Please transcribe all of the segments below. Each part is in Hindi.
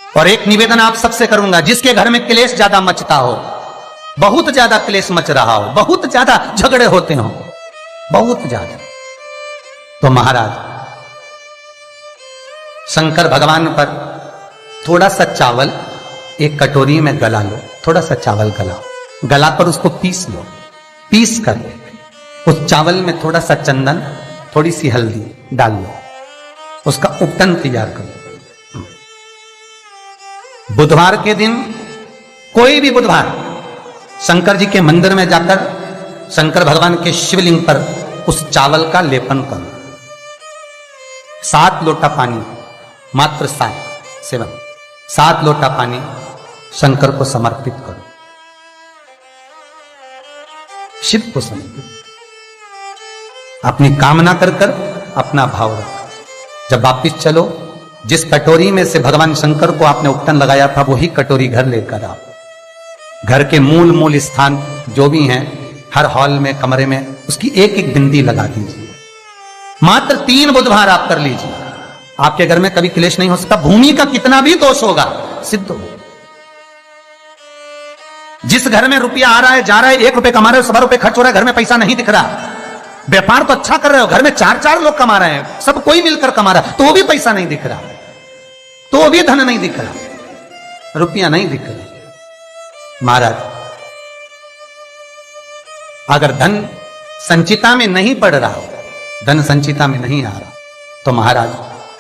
और एक निवेदन आप सबसे करूंगा, जिसके घर में क्लेश ज्यादा मचता हो, बहुत ज्यादा क्लेश मच रहा हो, बहुत ज्यादा झगड़े होते हो, बहुत ज्यादा, तो महाराज शंकर भगवान पर थोड़ा सा चावल एक कटोरी में गला लो, थोड़ा सा चावल गलाओ, गलाकर उसको पीस लो, पीस कर उस चावल में थोड़ा सा चंदन, थोड़ी सी हल्दी डाल लो, उसका उपटन तैयार करो। बुधवार के दिन, कोई भी बुधवार, शंकर जी के मंदिर में जाकर शंकर भगवान के शिवलिंग पर उस चावल का लेपन करो। 7 लोटा पानी, मात्र 7 लोटा पानी शंकर को समर्पित करो, शिव को समर्पित, अपनी कामना कर कर अपना भाव रखो। जब वापिस चलो, जिस कटोरी में से भगवान शंकर को आपने उपटन लगाया था, वही कटोरी घर लेकर आओ। घर के मूल स्थान जो भी हैं, हर हॉल में, कमरे में उसकी एक एक बिंदी लगा दीजिए। मात्र 3 बुधवार आप कर लीजिए, आपके घर में कभी क्लेश नहीं हो सकता। भूमि का कितना भी दोष होगा, सिद्ध हो। जिस घर में रुपया आ रहा है, जा रहा है, 1 रुपए कमा रहे हो, 100 रुपए खर्च हो रहा है, घर में पैसा नहीं दिख रहा, व्यापार तो अच्छा कर रहे हो, घर में 4 लोग कमा रहे हैं, सब कोई मिलकर कमा रहा है, तो भी पैसा नहीं दिख रहा, तो भी धन नहीं दिख रहा, रुपया नहीं दिख रहा। महाराज, अगर धन संचिता में नहीं पड़ रहा हो, धन संचिता में नहीं आ रहा, तो महाराज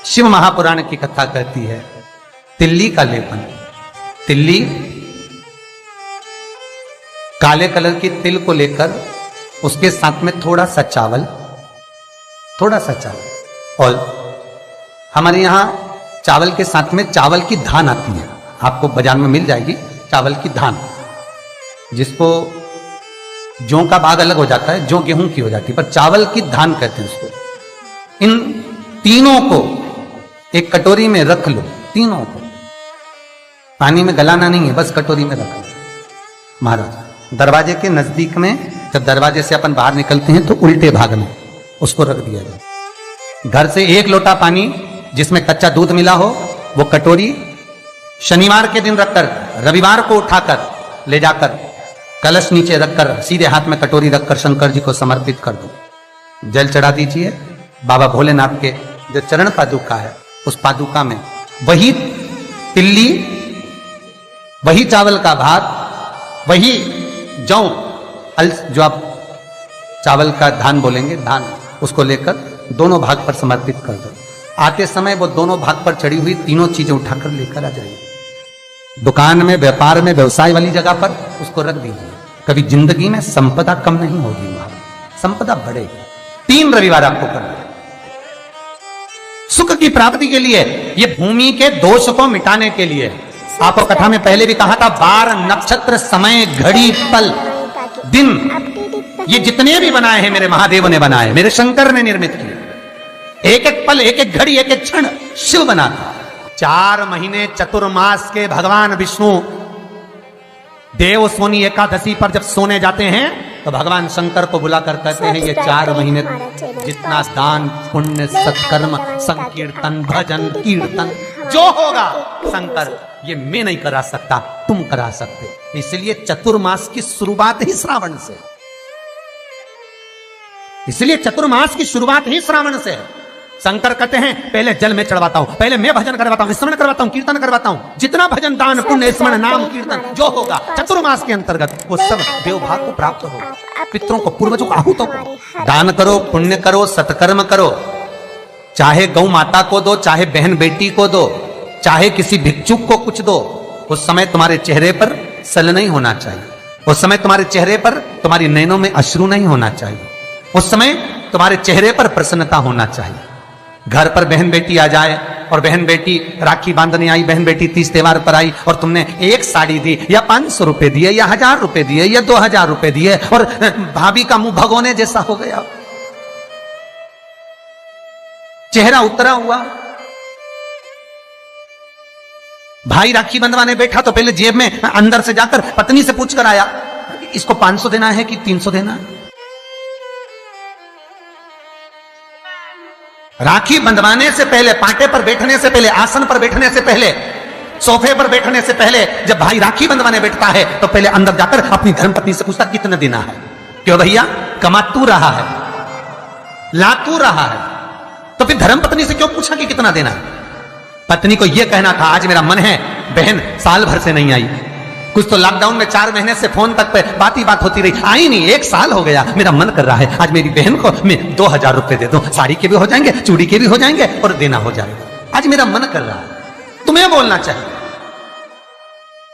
शिव महापुराण की कथा कहती है, तिल्ली का लेपन, तिल्ली काले कलर की तिल को लेकर उसके साथ में थोड़ा सा चावल, और हमारे यहां चावल के साथ में चावल की धान आती है, आपको बाजार में मिल जाएगी चावल की धान, जिसको जौ का भाग अलग हो जाता है, जौ गेहूं की हो जाती है, पर चावल की धान कहते हैं उसको। इन तीनों को एक कटोरी में रख लो, तीनों को पानी में गलाना नहीं है, बस कटोरी में रख लो। महाराज, दरवाजे के नजदीक में, जब दरवाजे से अपन बाहर निकलते हैं तो उल्टे भाग में उसको रख दिया जाए। घर से 1 लोटा पानी जिसमें कच्चा दूध मिला हो, वो कटोरी शनिवार के दिन रखकर, रविवार को उठाकर ले जाकर कलश नीचे रखकर, सीधे हाथ में कटोरी रखकर शंकर जी को समर्पित कर दो। जल चढ़ा दीजिए। बाबा भोलेनाथ के जो चरण पादुका है, उस पादुका में वही तिल्ली, वही चावल का भात, वही जौ, जो आप चावल का धान बोलेंगे, धान, उसको लेकर दोनों भाग पर समर्पित कर दो। आते समय वो दोनों भाग पर चढ़ी हुई तीनों चीजें उठाकर लेकर आ जाइए। दुकान में, व्यापार में, व्यवसाय वाली जगह पर उसको रख दीजिए। कभी जिंदगी में संपदा कम नहीं होगी, संपदा बढ़ेगी। 3 रविवार आपको करना है सुख की प्राप्ति के लिए, ये भूमि के दोष को मिटाने के लिए। आपको कथा में पहले भी कहा था, 12 नक्षत्र, समय, घड़ी, पल, दिन, ये जितने भी बनाए हैं मेरे महादेव ने बनाए, मेरे शंकर ने निर्मित किए। एक एक पल, एक एक घड़ी, एक एक क्षण शिव बनाता। 4 महीने चतुर्मास के भगवान विष्णु देव सोनी एकादशी पर जब सोने जाते हैं, तो भगवान शंकर को बुलाकर कहते हैं, ये 4 महीने जितना दान, पुण्य, सत्कर्म, संकीर्तन, भजन, कीर्तन जो होगा शंकर, ये मैं नहीं करा सकता, तुम करा सकते। इसलिए चतुर्मास की शुरुआत ही श्रावण से, इसलिए चतुर्मास की शुरुआत ही श्रावण से है। शंकर कहते हैं, पहले जल में चढ़वाता हूं, पहले मैं भजन करवाता हूं, स्मरण करवाता हूं, कीर्तन करवाता हूं, जितना भजन, दान, पुण्य, स्मरण, नाम, कीर्तन जो होगा चतुर्मास के अंतर्गत, वो सब देवभाग को प्राप्त होगा। पितरों को, पूर्वजों को, आहूतों को दान करो, पुण्य करो, सत्कर्म करो, चाहे गौ माता को दो, चाहे बहन बेटी को दो, चाहे किसी भिक्षुक को कुछ दो। उस समय तुम्हारे चेहरे पर सल नहीं होना चाहिए, उस समय तुम्हारे चेहरे पर, तुम्हारी नैनों में अश्रु नहीं होना चाहिए, उस समय तुम्हारे चेहरे पर प्रसन्नता होना चाहिए। घर पर बहन बेटी आ जाए और बहन बेटी राखी बांधने आई, बहन बेटी तीज त्योहार पर आई और तुमने एक साड़ी दी या 500 रुपए दिए या 1000 रुपए दिए या 2000 रुपए दिए और भाभी का मुंह भगोने जैसा हो गया, चेहरा उतरा हुआ। भाई राखी बंधवाने बैठा तो पहले जेब में अंदर से जाकर पत्नी से पूछकर आया, इसको 500 देना है कि 300 देना है। राखी बंधवाने से पहले, पाटे पर बैठने से पहले, आसन पर बैठने से पहले सोफे पर बैठने से पहले जब भाई राखी बंधवाने बैठता है तो पहले अंदर जाकर अपनी धर्मपत्नी से पूछता कितना देना है। क्यों भैया, कमा तू रहा है, ला तू रहा है, तो फिर धर्मपत्नी से क्यों पूछा कि कितना देना है? पत्नी को यह कहना था आज मेरा मन है, बहन साल भर से नहीं आई, कुछ तो लॉकडाउन में 4 महीने से फोन तक पे बात ही बात होती रही, आई नहीं, 1 साल हो गया, मेरा मन कर रहा है आज मेरी बहन को मैं 2000 रुपए दे दूं, साड़ी के भी हो जाएंगे, चूड़ी के भी हो जाएंगे और देना हो जाएगा, आज मेरा मन कर रहा है। तुम्हें बोलना चाहिए,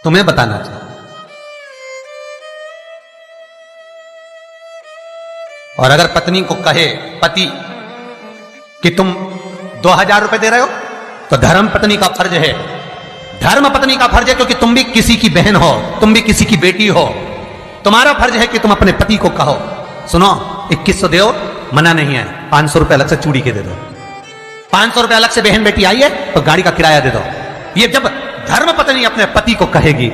तुम्हें बताना चाहिए। और अगर पत्नी को कहे पति कि तुम 2000 रुपए दे रहे हो तो धर्म पत्नी का फर्ज है, धर्म पत्नी का फर्ज है, क्योंकि तुम भी किसी की बहन हो, तुम भी किसी की बेटी हो, तुम्हारा फर्ज है कि तुम अपने पति को कहो सुनो 2100 दो, मना नहीं है, 500 रुपए अलग से चूड़ी के दे दो, 500 रुपए अलग से बहन बेटी आई है तो गाड़ी का किराया दे दो। ये जब धर्म पत्नी अपने पति को कहेगी,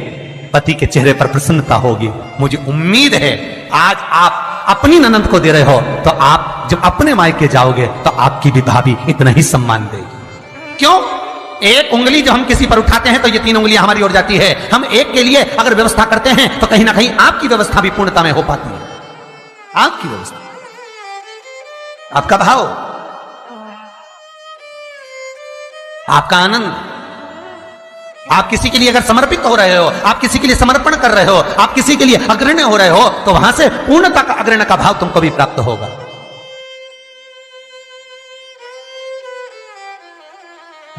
पति के चेहरे पर प्रसन्नता होगी। मुझे उम्मीद है आज आप अपनी ननद को दे रहे हो तो आप जब अपने मायके जाओगे तो आपकी भी भाभी इतना ही सम्मान देगी। क्यों? एक उंगली जो हम किसी पर उठाते हैं तो ये 3 उंगलियां हमारी ओर जाती है। हम एक के लिए अगर व्यवस्था करते हैं तो कहीं ना कहीं आपकी व्यवस्था भी पूर्णता में हो पाती है। आपकी व्यवस्था, आपका भाव, आपका आनंद, आप किसी के लिए अगर समर्पित हो रहे हो, आप किसी के लिए समर्पण कर रहे हो, आप किसी के लिए अग्रण्य हो रहे हो तो वहां से पूर्णता का अग्रण्य का भाव तुमको भी प्राप्त होगा।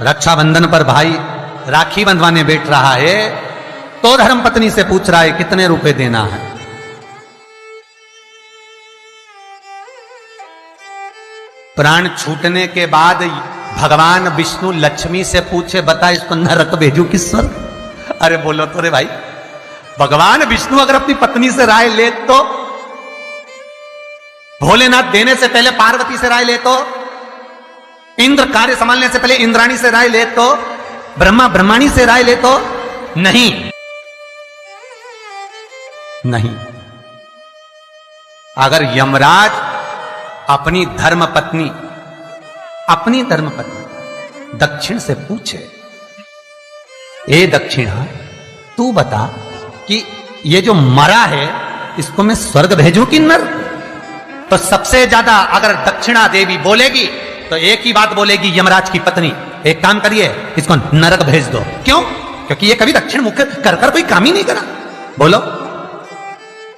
रक्षाबंधन पर भाई राखी बंधवाने बैठ रहा है तो धर्मपत्नी से पूछ रहा है कितने रुपए देना है। प्राण छूटने के बाद भगवान विष्णु लक्ष्मी से पूछे बता इसको नरक भेजू कि स्वर्ग? अरे बोलो तो रे भाई, भगवान विष्णु अगर अपनी पत्नी से राय ले तो, भोलेनाथ देने से पहले पार्वती से राय ले तो, इंद्र कार्य संभालने से पहले इंद्राणी से राय ले तो, ब्रह्मा ब्रह्माणी से राय ले तो नहीं, नहीं। अगर यमराज अपनी धर्मपत्नी दक्षिण से पूछे, ए दक्षिणा तू बता कि ये जो मरा है इसको मैं स्वर्ग भेजूं कि नरक? तो सबसे ज्यादा अगर दक्षिणा देवी बोलेगी तो एक ही बात बोलेगी यमराज की पत्नी, एक काम करिए इसको नरक भेज दो। क्यों? क्योंकि ये कभी दक्षिण मुख कर कोई काम ही नहीं करा। बोलो,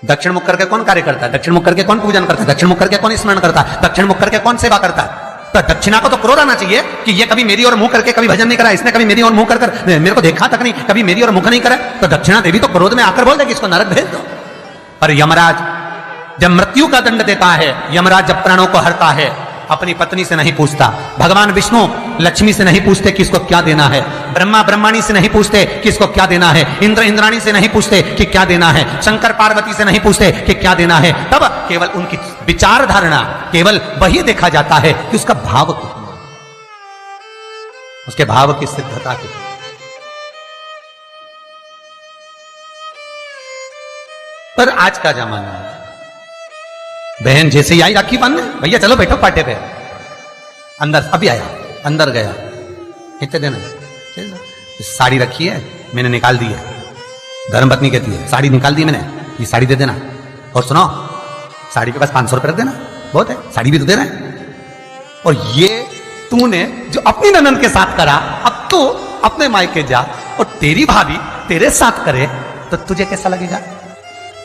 दक्षिण मुख करके कौन कार्य करता है? दक्षिण मुख करके कौन पूजन करता है? दक्षिण मुख करके कौन स्मरण करता है? दक्षिण मुख करके कौन सेवा करता है? तो दक्षिणा को तो क्रोध आना चाहिए कि ये कभी मेरी ओर मुंह करके कभी भजन नहीं करा, इसने कभी मेरी ओर मुंह कर मेरे को देखा तक नहीं, कभी मेरी ओर मुख नहीं करा। तो दक्षिणा देवी तो क्रोध में आकर बोल देगी इसको नरक भेज दो। पर यमराज जब मृत्यु का दंड देता है, यमराज जब प्राणों को हरता है, अपनी पत्नी से नहीं पूछता, भगवान विष्णु लक्ष्मी से नहीं पूछते कि इसको क्या देना है, ब्रह्मा ब्रह्माणी से नहीं पूछते कि इसको क्या देना है, इंद्र इंद्राणी से नहीं पूछते कि क्या देना है, शंकर पार्वती से नहीं पूछते कि क्या देना है। तब केवल उनकी विचार धारणा, केवल वही देखा जाता है कि उसका भाव कितना, उसके भाव की सिद्धता कितनी। पर आज का जमाना है, बहन जैसे ही आई राखी बांधने, भैया चलो बैठो पाटे पे, अंदर अभी आया, अंदर गया, कितने देना? साड़ी रखी है मैंने निकाल दी है, धर्मपत्नी कहती है साड़ी निकाल दी मैंने, ये साड़ी दे देना। और सुनो, साड़ी के पास 500 रुपए रख देना, बहुत है, साड़ी भी तो दे रहे हैं। और ये तूने जो अपनी ननद के साथ करा, अब तू अपने मायके जा और तेरी भाभी तेरे साथ करे तो तुझे कैसा लगेगा?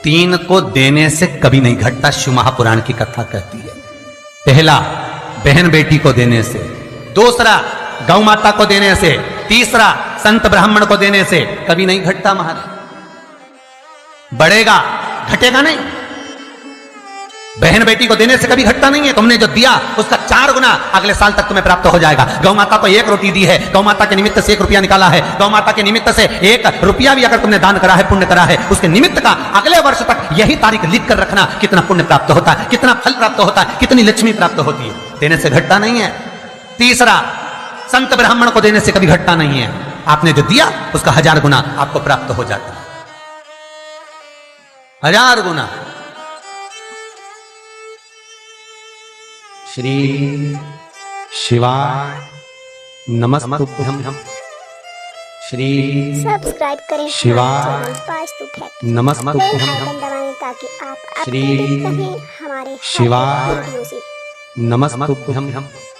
3 को देने से कभी नहीं घटता, शिव महापुराण की कथा कहती है। पहला बहन बेटी को देने से, दूसरा गौ माता को देने से, तीसरा संत ब्राह्मण को देने से कभी नहीं घटता महाराज। बढ़ेगा, घटेगा नहीं। बहन बेटी को देने से कभी घटता नहीं है। तुमने जो दिया उसका 4 गुना अगले साल तक तुम्हें प्राप्त हो जाएगा। गौ माता को 1 रोटी दी है, गौ माता के निमित्त से 1 रुपया निकाला है, गौ माता के निमित्त से 1 रुपया भी अगर तुमने दान करा है, पुण्य करा है, उसके निमित्त का अगले वर्ष तक यही तारीख लिख कर रखना, कितना पुण्य प्राप्त होता है, कितना फल प्राप्त होता है, कितनी लक्ष्मी प्राप्त होती है। देने से घटता नहीं है। तीसरा, संत ब्राह्मण को देने से कभी घटता नहीं है। आपने जो दिया उसका 1000 गुना आपको प्राप्त हो जाता है, 1000 गुना। श्री शिवाय नमस्तुभ्यं श्री सब्सक्राइब करें शिवाय चैनल वास्तु फैक्ट, नमस्तुभ्यं बेल आइकन दबाएं ताकि आप श्री अपडेट रहें हमारे हर शिवाय वीडियो से। नमस्तुभ्यं